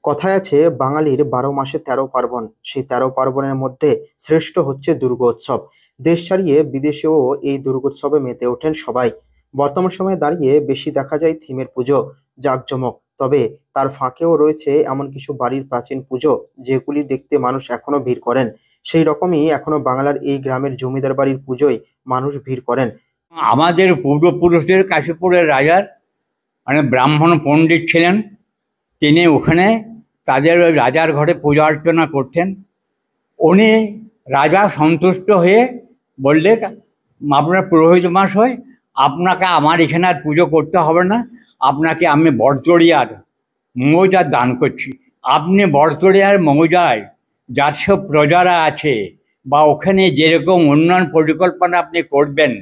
কথায় আছে বাঙালির ১২ মাসে ১৩ পার্বণ। সেই ১৩ পার্বণের মধ্যে শ্রেষ্ঠ হচ্ছে দুর্গোৎসব। দেশ ছাড়িয়ে বিদেশেও এই দুর্গোৎসবে মেতে ওঠেন সবাই। বর্তমান সময়ে দাঁড়িয়ে বেশি দেখা যায় থিমের পুজো, জাঁকজমক। তবে তার ফাঁকেও রয়েছে এমন কিছু বাড়ির প্রাচীন পুজো যেগুলি দেখতে মানুষ এখনো ভিড় করেন। সেই রকমই এখনো বাংলার এই গ্রামের জমিদার বাড়ির পুজোয় মানুষ ভিড় করেন। আমাদের পূর্বপুরুষদের কাশীপুরের রাজার মানে ব্রাহ্মণ পণ্ডিত ছিলেন। তিনি ওখানে তাদের ওই রাজার ঘরে পূজা অর্চনা করতেন। উনি রাজা সন্তুষ্ট হয়ে বললে, আপনার পুরোহিত মশাই, আপনাকে আমার এখানে আর পুজো করতে হবে না, আপনাকে আমি বরতরিয়ার মৌজার দান করছি। আপনি বরতরিয়ার মৌজায় যার সব প্রজারা আছে বা ওখানে যেরকম উন্নয়ন পরিকল্পনা আপনি করবেন,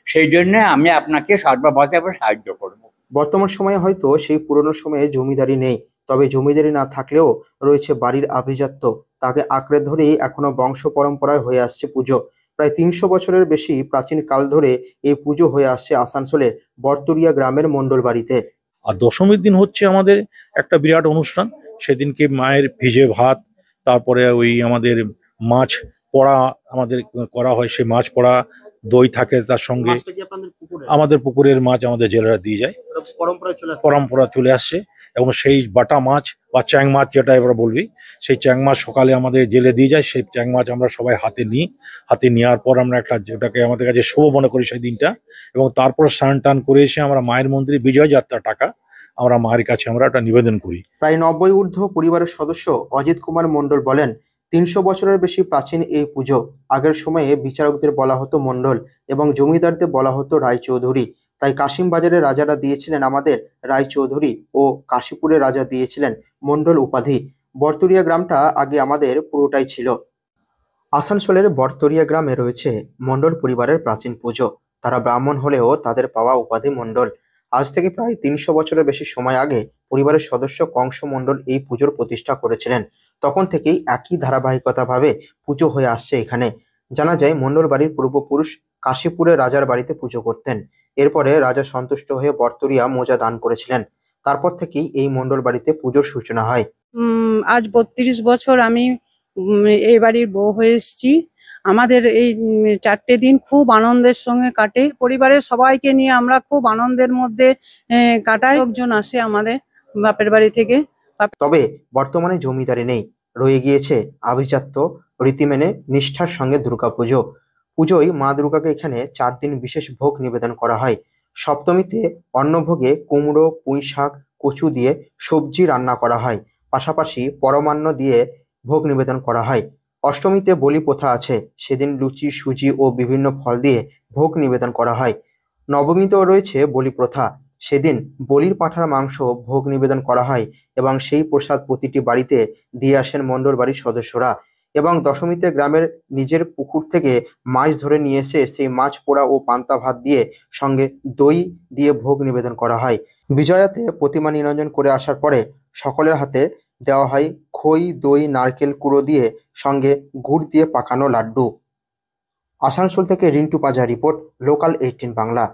সেই জন্যে আমি আপনাকে সর্বভাবে সাহায্য করব। বর্তমান সময়ে হয়তো সেই পুরনো সময়ে জমিদারি নেই, তবে জমিদারি না থাকলেও রয়েছে বাড়ির আভিজাত্য। তাকে আঁকড়ে ধরেই এখনো বংশ পরম্পরায় হয়ে আসছে পুজো। প্রায় ৩০০ বছরের বেশি প্রাচীন কাল ধরে এই পুজো হয়ে আসছে আসানসোলের বরতরিয়া গ্রামের মণ্ডল বাড়িতে। আর দশমীর দিন হচ্ছে আমাদের একটা বিরাট অনুষ্ঠান। সেদিনকে মায়ের ভিজে ভাত, তারপরে ওই আমাদের মাছ পোড়া আমাদের করা হয়। সেই মাছ পোড়া, দই থাকে তার সঙ্গে। আমাদের পুকুরের মাছ আমাদের জেলেরা দিয়ে যায়, পরম্পরা চলে আসছে। এবং সেই বাটা মাছ বা চ্যাং মাছ, যেটা এবার বলবি, সেই চ্যাং মাছ সকালে আমাদের জেলে দিয়ে যায়। সেই চ্যাং মাছ আমরা সবাই হাতে নিই। হাতে নেওয়ার পর আমরা একটা, যেটাকে আমাদের কাছে শুভ মনে করি সেই দিনটা, এবং তারপর স্নান টান করে এসে আমরা মায়ের মন্দিরে বিজয় যাত্রা টাকা আমরা মায়ের কাছে আমরা একটা নিবেদন করি। প্রায় ৯০ ঊর্ধ্ব পরিবারের সদস্য অজিত কুমার মণ্ডল বলেন, ৩০০ বছরের বেশি প্রাচীন এই পুজো। আগের সময়ে বিচারকদের বলা হতো মণ্ডল এবং জমিদারদের বলা হতো রায়চৌধুরী। তাই কাশিম বাজারের রাজারা দিয়েছিলেন আমাদের রায়চৌধুরী ও কাশীপুরের রাজা দিয়েছিলেন মণ্ডল উপাধি। বরতরিয়া গ্রামটা আগে আমাদের পুরোটাই ছিল। আসানসোলের বরতরিয়া গ্রামে রয়েছে মণ্ডল পরিবারের প্রাচীন পুজো। তারা ব্রাহ্মণ হলেও তাদের পাওয়া উপাধি মণ্ডল। আজ থেকে প্রায় ৩০০ বছরের বেশি সময় আগে পরিবারের সদস্য কংস মণ্ডল এই পুজোর প্রতিষ্ঠা করেছিলেন। তখন থেকেই একই ধারাবাহিকতাভাবে পুজো হয়ে আসছে এখানে। জানা যায় মণ্ডল বাড়ির পূর্বপুরুষ কাশীপুরের রাজার বাড়িতে পুজো করতেন। এরপরে রাজা সন্তুষ্ট হয়ে বরতরিয়া মৌজা দান করেছিলেন। তারপর থেকেই এই মণ্ডল বাড়িতে পুজোর সূচনা হয়। আজ ৩২ বছর আমি এই বাড়ির বউ হয়ে এসেছি। আমাদের এই ৪টে দিন খুব আনন্দের সঙ্গে কাটে। পরিবারের সবাইকে নিয়ে আমরা খুব আনন্দের মধ্যে কাটাই। লোকজন আসে আমাদের বাপের বাড়ি থেকে। তবে বর্তমানে জমিদারি নেই, রয়ে গিয়েছে আভিজাত্য, রীতি মেনে নিষ্ঠার সঙ্গে দুর্গাপুজো। পুজোয় মা দুর্গাকে এখানে ৪ দিন বিশেষ ভোগ নিবেদন করা হয়। সপ্তমীতে অন্নভোগে কুমড়ো, পুঁই শাক, কচু দিয়ে সবজি রান্না করা হয়। পাশাপাশি পরমান্ন দিয়ে ভোগ নিবেদন করা হয়। অষ্টমীতে বলি প্রথা আছে, সেদিন লুচি, সুজি ও বিভিন্ন ফল দিয়ে ভোগ নিবেদন করা হয়। নবমীতেও রয়েছে বলি প্রথা, সেদিন বলির পাঁঠার মাংস ভোগ নিবেদন করা হয় এবং সেই প্রসাদ প্রতিটি বাড়িতে দিয়ে আসেন মণ্ডল বাড়ির সদস্যরা। এবং দশমীতে গ্রামের নিজের পুকুর থেকে মাছ ধরে নিয়ে এসে সেই মাছ পোড়া ও পান্তা ভাত দিয়ে সঙ্গে দই দিয়ে ভোগ নিবেদন করা হয়। বিজয়াতে প্রতিমা নিরঞ্জন করে আসার পরে সকলের হাতে দেওয়া হয় খই, দই, নারকেল কুড়ো দিয়ে সঙ্গে গুড় দিয়ে পাকানো লাড্ডু। আসানসোল থেকে রিন্টু পাজা রিপোর্ট, লোকাল 18 বাংলা।